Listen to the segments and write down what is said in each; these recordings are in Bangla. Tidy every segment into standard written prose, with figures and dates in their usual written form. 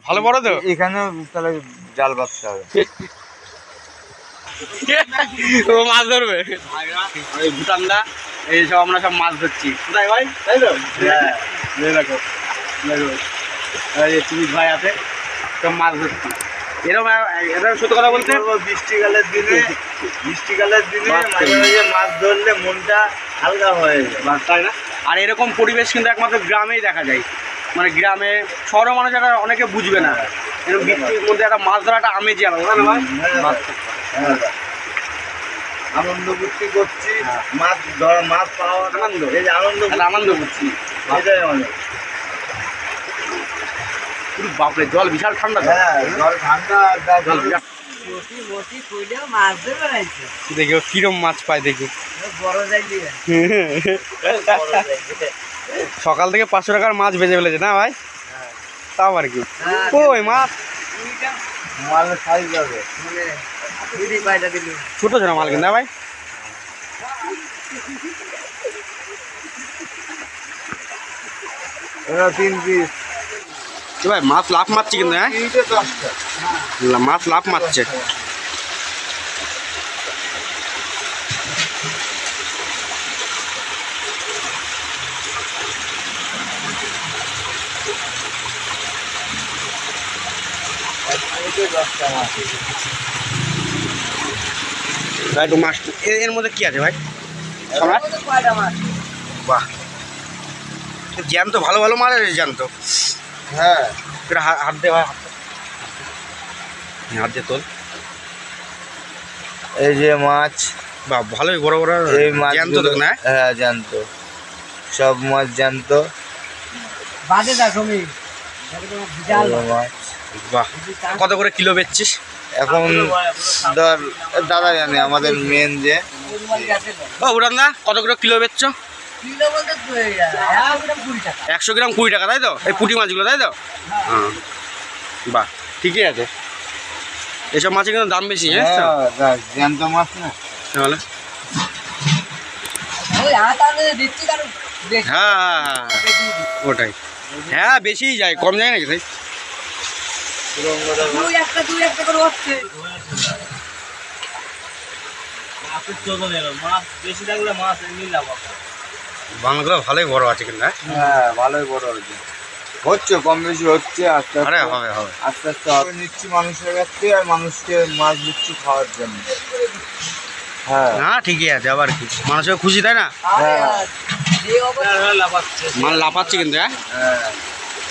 ভালো বড় তো এখানে তাহলে জাল বাঁধতে হবে। ও মাছ ধরবে ভুটানদা, এই সব আমরা সব মাছ ধরছি কোথায় ভাই, তাই তো? হ্যাঁ দেখো সুমিত ভাই আছে, সব মাছ ধরছি। এরকম সত্যি কথা বলতে বৃষ্টিকালের দিনে মাঝে মাঝে মাছ ধরলে মনটা হালকা হয়ে যায়, তাই না? আর এরকম পরিবেশ কিন্তু একমাত্র গ্রামেই দেখা যায়। মানে গ্রামে শহরের মানুষ এটা অনেকে বুঝবে না, এরকম বৃষ্টির মধ্যে একটা মাছ ধরা একটা আমেজই আলাদা, না ভাই? আনন্দ ফুর্তি করছি, মাছ ধরা, মাছ পাওয়া আনন্দ, এই যে আনন্দ করছি, এটাই আমাদের। বাপরে জল বিশাল ঠান্ডা, জল ঠান্ডা, জল দেখি কিরম মাছ পায় দেখি। সকাল থেকে 500 টাকার মাছ বেজে ফেলেছে না ভাই? তাও আর কি ওই মাছ মালের সাইজ হবে ছোট ছোট মাল কিন্তু ভাই। এরা 3 পিস ভাই মাছ লাফ মারছে কিন্তু, হ্যাঁ মাছ লাফ মারছে। একটু মাছ এর মধ্যে কি আছে ভাই? বাহ, জ্যান্ত ভালো ভালো মাছ আছে, জ্যান্ত। হ্যাঁ হাত দে ভাই, হাত দিয়ে তোল। এই যে মাছ, বাহ ভালোই বড় বড় এই মাছ জ্যান্ত তো না? হ্যাঁ জ্যান্ত, সব মাছ জ্যান্ত। মাছ বাহ, কত করে কিলো বেচছিস এখন? ধর দাদা জানে, আমাদের মেন যে। ও উড়ান্দা, কত করে কিলো বেচছো? 100 গ্রাম 20 টাকা, তাই তো? এই পুঁটি মাছগুলো, তাই তো? হ্যাঁ বাহ, ঠিকই আছে। এসব মাছের কিন্তু দাম বেশি, হ্যাঁ জ্যান্ত মাছ না তাহলে। হ্যাঁ ওটাই, হ্যাঁ বেশিই যায়, কম যায় নাকি? তাই বাংলাগুলো ভালোই বড় আছে কিন্তু, হ্যাঁ ভালোই বড় হয়েছে, হচ্ছে কম বেশি হচ্ছে, আস্তে আরে আস্তে হবে হবে আস্তে আস্তে হবে। নিচ্ছি মানুষের কাছ থেকে, আর মানুষকে মাছ দিচ্ছি খাওয়ার জন্য। হ্যাঁ হ্যাঁ ঠিকই আছে, আবার কি মানুষের খুশি, তাই না? মাল লাফাচ্ছে কিন্তু, হ্যাঁ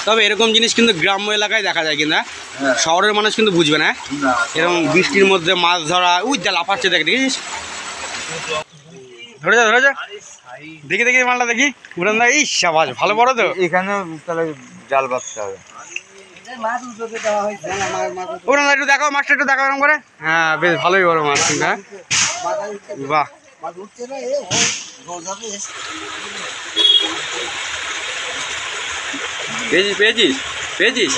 তবে এরকম জিনিস কিন্তু গ্রাম্য এলাকায় দেখা যায় কিন্তু, হ্যাঁ শহরের মানুষ কিন্তু বুঝবে না। এরকম বৃষ্টির মধ্যে মাছ ধরা, উই যা লাফাচ্ছে, দেখ দেখিস, ধরে যা ধরে যা, দেখি দেখি মালটা দেখি। উড়ান দা, ইস সাবাস, ভালো বড় তো। এখানে তাহলে জাল বাঁধতে হবে। উড়ান দা একটু দেখাও, মাছটা একটু দেখাও এরকম করে। হ্যাঁ বেশ ভালোই বড় মাছ কিন্তু, হ্যাঁ বাহ। পেয়েছিস পেয়েছিস পেয়েছিস,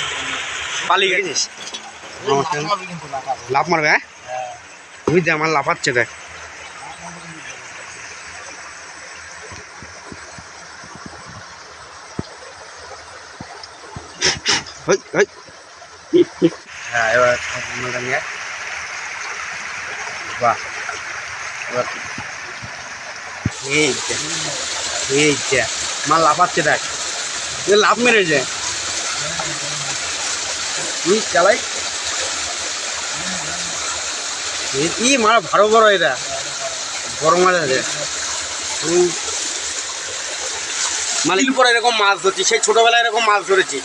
পালিয়ে গেছিস, লাফ মারবে, হ্যাঁ তুই দে, আমার লাফাচ্ছে দেখ। হ্যাঁ এবার নিয়ে বাহ, এবার এই যা মাল লাফাচ্ছে দেখ, লাফ মেরেছে, তুই চালাই কি মারা ভালো বড়, এটা বড় মাছ আছে। মালিক পরে এরকম মাছ ধরছি, সেই ছোটবেলায় এরকম মাছ ধরেছি,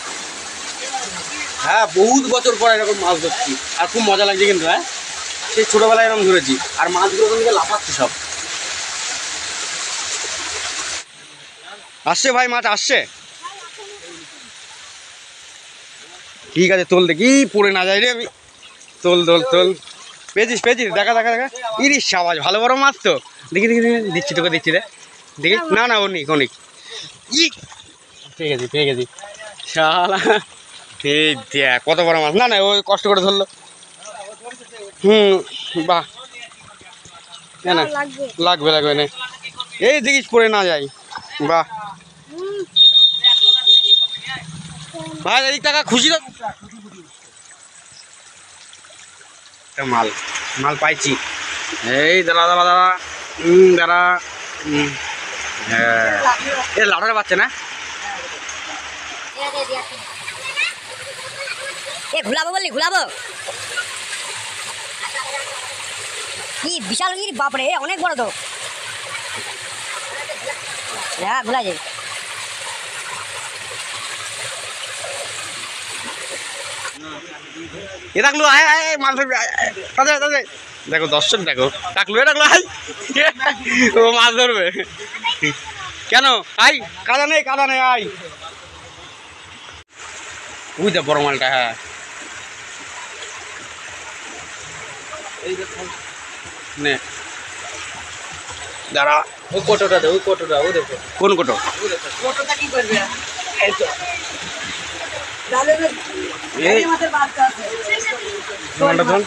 হ্যাঁ বহুত বছর পরে এরকম মাছ ধরছি, আর খুব মজা লাগছে কিন্তু, হ্যাঁ সেই ছোটবেলায় এরকম ধরেছি, আর মাছগুলো কিন্তু লাফাচ্ছে সব। আসছে ভাই, মাছ আসছে, ঠিক আছে তোল দেখি, পড়ে না যাই রে আমি, তোল তোল তোল। পেয়েছিস পেয়েছিস, দেখা দেখা দেখা, ইরিশ সাবাস, ভালো বড় মাছ তো, দেখি দেখি দেখি, দিচ্ছি তোকে দিচ্ছি রে, দেখি, না না অনেক অনেক, ই পেয়ে গেছি পেয়ে গেছি, শালা এই দেখ কত বড় মাছ, না না ওই কষ্ট করে ধরলো, বাহ, না লাগবে লাগবে না, এই দেখিস পড়ে না যাই, বাহ ভাই এদিক টাকা খুশি তো মাল মাল পাইছি এই দাঁড়া দাঁড়া দাঁড়া দাঁড়া হ্যাঁ এ লাউডারে পাচ্ছে না এ ঘুলাবো বললি ঘুলাবো কি বিশাল গির বাপরে অনেক বড় তো হ্যাঁ ঘুলা যায় এ ডাকলো আয় আয় আয়, মাছ ধরবি আয়, আয়, তাদের তাদের দেখো দর্শক দেখো ডাকলো এ ডাকলো আয় ও মাছ ধরবে কেন আই কাদা নেই আই বুঝতে বড় মালটা হ্যাঁ নে দাঁড়া ওই কোটোটা দে, ওই কোটোটা, ও দেখো। কোন কোটো কোটোটা কি করবে? এই তো। এই মালটা ধর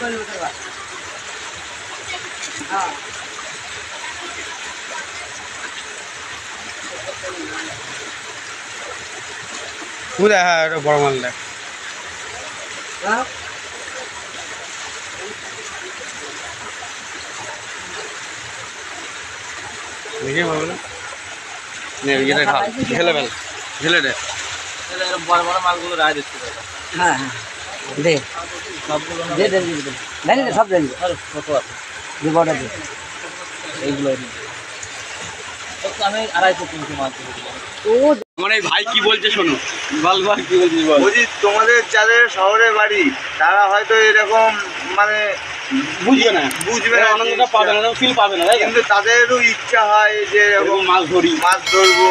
বুঝা হ্যাঁ এটা বড় মালটা দেখি মালগুলো নে ইয়েটা খা ঢেলে ফেল ঢেলে দে এরকম বড় বড় মালগুলো রায় দিচ্ছে দাদা। হ্যাঁ হ্যাঁ দে সবগুলো না, দে দে দে দেন দে সব দেন আরে কত আছে? দে বড় দে এইগুলো নিয়ে। তো আমি 250-300 মাছ ধরেছিলাম। আমার এই ভাই কি বলছে শোনো বল বল কি বলছিস বল বলছি তোমাদের যাদের শহরে বাড়ি তারা হয়তো এরকম মানে বুঝবে না বুঝবে না, আনন্দটা পাবে না ফিল পাবে না তাই না? কিন্তু তাদেরও ইচ্ছা হয় যে এরকম এরকম মাছ ধরি মাছ ধরবো।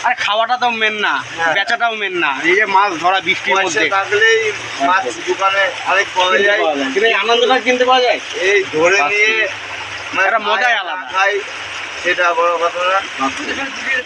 আর খাওয়াটা তো মেন না হ্যাঁ। বেচাটাও মেন না এই যে মাছ ধরা বৃষ্টির পয়সা মধ্যে থাকলেই মাছ দোকানে অনেক কমে যায়। কিন্তু এই আনন্দটা কিনতে পাওয়া যায় এই ধরে নিয়ে মানে একটা মজাই খায়, আলাদা। খাই সেটা বড় কথা না।